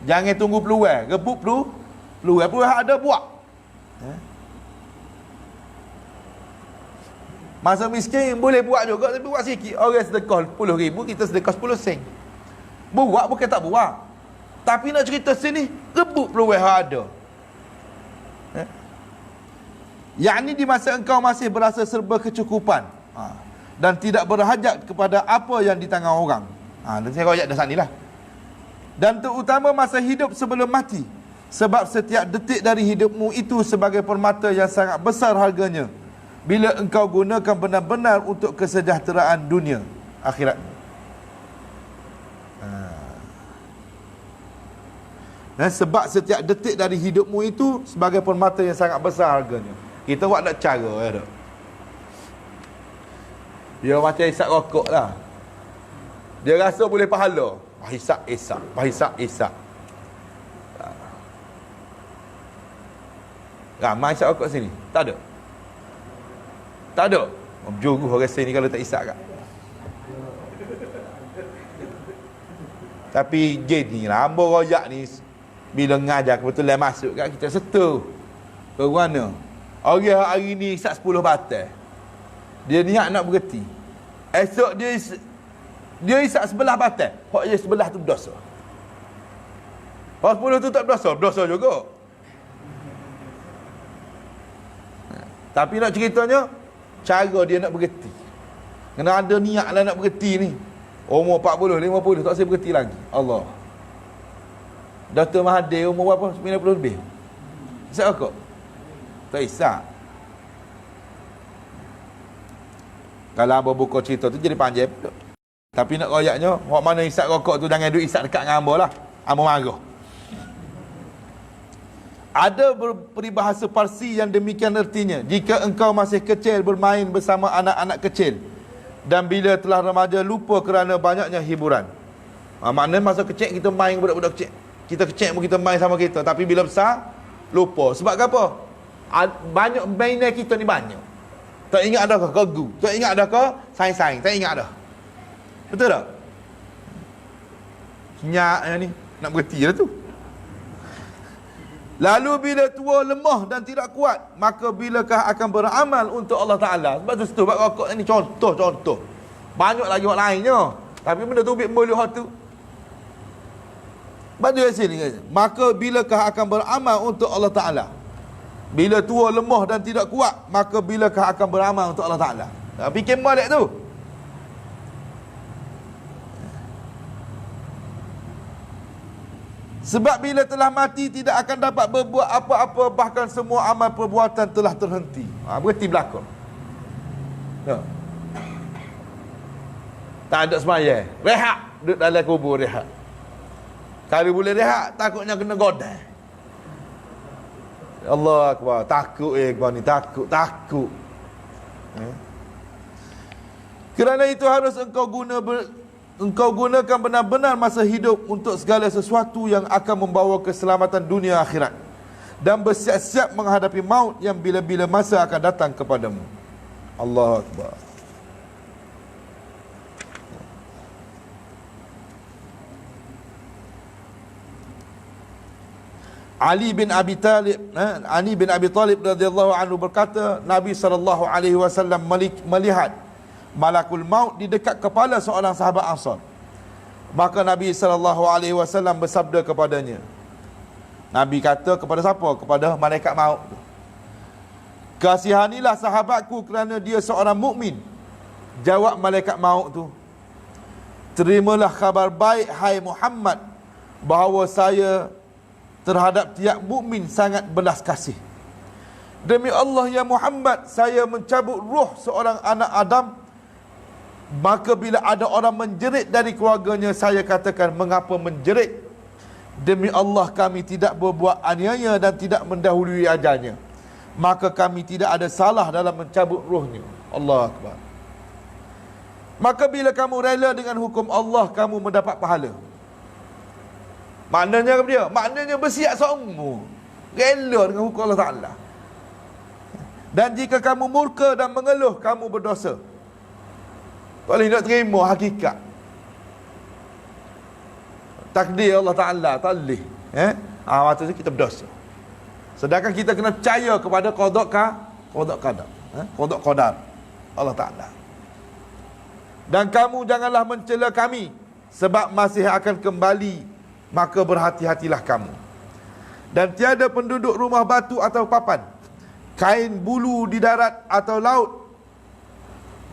jangan tunggu peluang, rebut peluang ada buat. Masa miskin boleh buat juga, tapi buat sikit. Orang sedekah 10,000, kita sedekah 10 sen. Buat bukan tak buat. Tapi nak cerita sini, rebut peluang ada. Yang ni di masa engkau masih berasa serba kecukupan. dan tidak berhajat kepada apa yang di tangan orang. Dan saya royak dah sana lah. Dan terutama masa hidup sebelum mati, sebab setiap detik dari hidupmu itu sebagai permata yang sangat besar harganya bila engkau gunakan benar-benar untuk kesejahteraan dunia akhirat. Sebab setiap detik dari hidupmu itu sebagai permata yang sangat besar harganya. Kita buat nak cara ya tak? Dia macam hisap rokok lah. Dia rasa boleh pahala. Hisap isap, hisap isap. Ramai hisap rokok sini? Tak ada. Tak ada. Berjuru orang sini kalau tak hisap kat. Tapi gini lah, hamba royak ni bila ngajar kebetulan masuk kat kita setu. Ke mana? Orang hari ni hisap 10 batal. Dia niat nak berhenti. Esok dia hisap sebelah batal. Hak dia sebelah tu berdosa. Hak 10 tu tak berdosa, berdosa juga. Tapi nak ceritanya, cara dia nak berhenti. Kena ada niat lah nak berhenti ni. Umur 40, 50 tak saya berhenti lagi. Allah. Dr. Mahathir umur berapa? 90 lebih. Hisap rokok? Tak hisap. Kalau abang buka cerita tu jadi panjang. Tapi nak royaknya, hak mana hisap rokok tu jangan duduk hisap dekat dengan abang lah. Abang marah. Ada peribahasa Parsi yang demikian artinya, jika engkau masih kecil bermain bersama anak-anak kecil, dan bila telah remaja lupa kerana banyaknya hiburan. Maknanya masa kecil kita main budak-budak kecil. Kita kecil pun kita main sama kita. Tapi bila besar, lupa. Sebab apa? Banyak mainan kita ni banyak. Tak ingat ada ke kegu? Tak ingat ada ke saing-saing? Tak ingat dah. Betul tak? Nyak yang ni. Nak berhenti lah tu. Lalu bila tua lemah dan tidak kuat, maka bilakah akan beramal untuk Allah Ta'ala? Sebab tu setu, sebab rokok ni contoh. Banyak lagi orang lainnya. Tapi benda tu ambil mulut hati tu. Bantu kat sini. Maka bilakah akan beramal untuk Allah Ta'ala? Bila tua lemah dan tidak kuat, maka bilakah akan beramal untuk Allah Ta'ala? Fikir balik tu. Sebab bila telah mati tidak akan dapat berbuat apa-apa, bahkan semua amal perbuatan telah terhenti. Berhenti berlaku. Tak ada semaya. Rehat. Duduk dalam kubur rehat. Kalau boleh rehat, takutnya kena godai. Allah Akbar. Takut kau ni. Takut. Kerana itu harus engkau gunakan benar-benar masa hidup untuk segala sesuatu yang akan membawa keselamatan dunia akhirat, dan bersiap-siap menghadapi maut yang bila-bila masa akan datang kepadamu. Allahu Akbar. Ali bin Abi Talib radhiyallahu anhu berkata, Nabi SAW melihat malakul maut di dekat kepala seorang sahabat Ansar. Maka Nabi SAW bersabda kepadanya. Nabi kata kepada siapa? Kepada malaikat maut. Kasihanilah sahabatku kerana dia seorang mukmin. Jawab malaikat maut tu, terimalah kabar baik hai Muhammad, bahawa saya terhadap tiap mukmin sangat belas kasih. Demi Allah ya Muhammad, saya mencabut roh seorang anak Adam, maka bila ada orang menjerit dari keluarganya, saya katakan, mengapa menjerit? Demi Allah kami tidak berbuat aniaya dan tidak mendahului ajalnya, maka kami tidak ada salah dalam mencabut rohnya. Allah Akbar. Maka bila kamu rela dengan hukum Allah, kamu mendapat pahala. Maknanya apa dia? Maknanya bersiap seumur, rela dengan hukum Allah Ta'ala. Dan jika kamu murka dan mengeluh, kamu berdosa. Tak boleh nak terima hakikat takdir Allah Ta'ala. Tak boleh. Waktu tu kita berdosa. Sedangkan kita kena percaya kepada qada qadar, qada qadar Allah Ta'ala. Dan kamu janganlah mencela kami, sebab masih akan kembali, maka berhati-hatilah kamu. Dan tiada penduduk rumah batu atau papan, kain bulu di darat atau laut,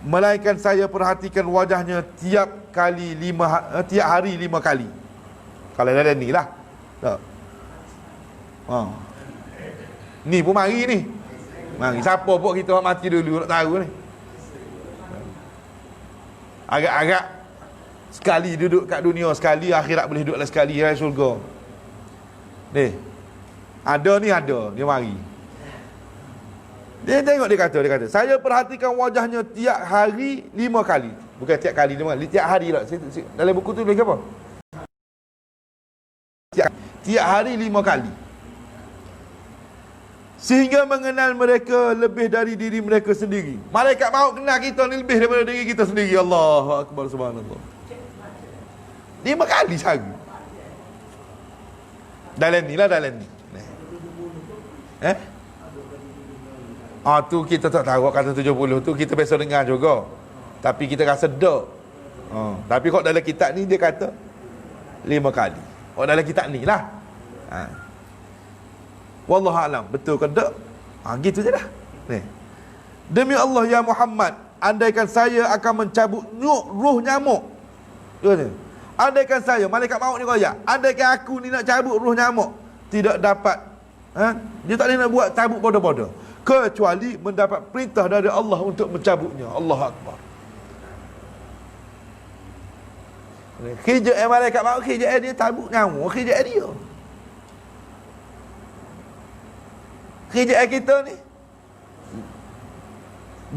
melainkan saya perhatikan wajahnya tiap hari 5 kali. Kalau ada ni lah. Tak. Ni pun mari ni. Mari siapa pun kita mati dulu nak tahu ni. Agak-agak sekali duduk kat dunia, sekali akhirat boleh duduk lah sekali dalam syurga. Ni. Ada, dia mari. Dia tengok dia kata, saya perhatikan wajahnya tiap hari 5 kali. Bukan tiap kali 5 kali, tiap hari lah. Dalam buku tu tulis apa? Tiap hari 5 kali. Sehingga mengenal mereka lebih dari diri mereka sendiri. Malaikat maut kenal kita ni lebih daripada diri kita sendiri. Allahu Akbar, subhanallah. 5 kali sehari. Dalam ni. Tu kita tak tahu kata 70 tu kita biasa dengar juga. Tapi kita rasa dak. Tapi kok dalam kitab ni dia kata 5 kali. Dalam kitab ni lah. Wallahu alam, betul ke tak? Gitu je dah. Ni. Demi Allah ya Muhammad, andaikan saya akan mencabut ruh nyamuk. Andaikan saya, malaikat maut ni royak, andaikan aku ni nak cabut ruh nyamuk, tidak dapat. Dia tak boleh nak buat cabut bodoh-bodoh, kecuali mendapat perintah dari Allah untuk mencabutnya. Allahu Akbar. Kerja malaikat maut, kerja dia cabut nyamuk, kerja dia. Kerjaan kita ni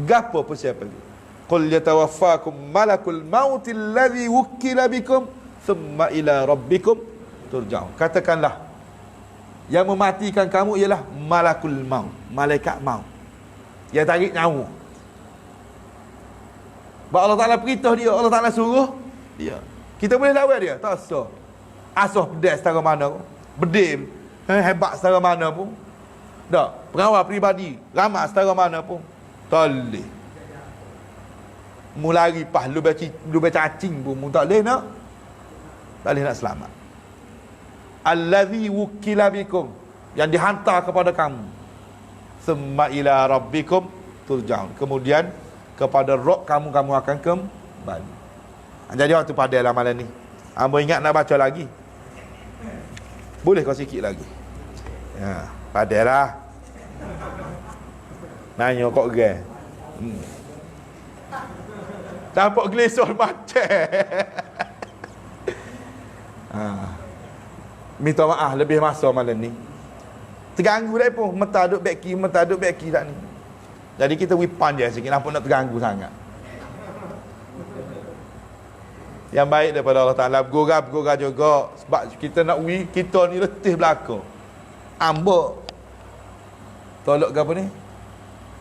gapo persiapan dia? Qul yatawaffakum malakul mautil ladzi wukkila bikum thumma ila rabbikum turja'un. Katakanlah, yang mematikan kamu ialah malakul maut, malaikat maut yang tarik nyawa. Bahawa Allah Ta'ala perintah dia, Allah Ta'ala suruh dia. Kita boleh lawan dia? Tak usah. Asuh pedas setara mana pun, bedil hebat setara mana pun, tak, pengawal peribadi ramai setara mana pun tak boleh. Mu lari pas lu cacing pun mu tak boleh nak. Tak boleh nak selamat. Allazi wukila bikum, yang dihantar kepada kamu. Summa ila rabbikum turja'un, kemudian kepada Rabb kamu akan kembali. Jadi waktu pada amalan ni, hamba ingat nak baca lagi. Boleh kau sikit lagi? Ya, padalah. Nanya kok ge. Nampak gelesor macam. Minta maaf lebih masa malam ni. Terganggu dah pun. Mata duduk back key tak ni. Jadi kita wipan je sikit. Nampak nak terganggu sangat. Yang baik daripada Allah Ta'ala, bergurau juga. Sebab kita nak kita ni letih belaka. Ambak. Tolak ke apa ni?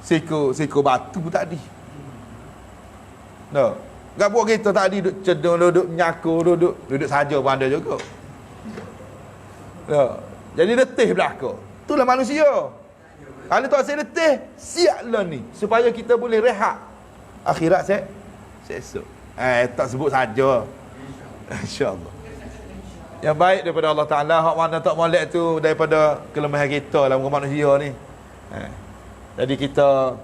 Seko batu tadi. No. Gak buat kita tadi duduk cedung, duduk menyaku, duduk saja pun ada juga. No. Jadi letih belaka. Itulah manusia. Kalau tak saya letih, siaplah ni supaya kita boleh rehat. Akhirat esok. Tak sebut saja. InsyaAllah. Yang baik daripada Allah Ta'ala, hak mana tak molek tu daripada kelemahan kita dalam manusia ni. Jadi kita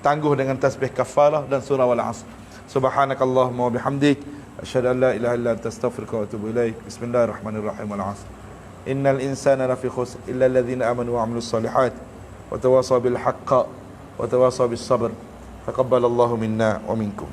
tangguh dengan tasbih kafarah dan surah Wal-Asr. Subhanakallahumma wa bihamdik, asyhadu an la ilaha illa anta astaghfiruka wa atubu ilaik. Bismillahirrahmanirrahim. Wal-Asr. Innal insana lafi khusr illa alladhina amanu wa 'amilus solihat wa tawasaw bil haqqi wa tawasaw bis sabr. Taqabbalallahu minna wa minkum.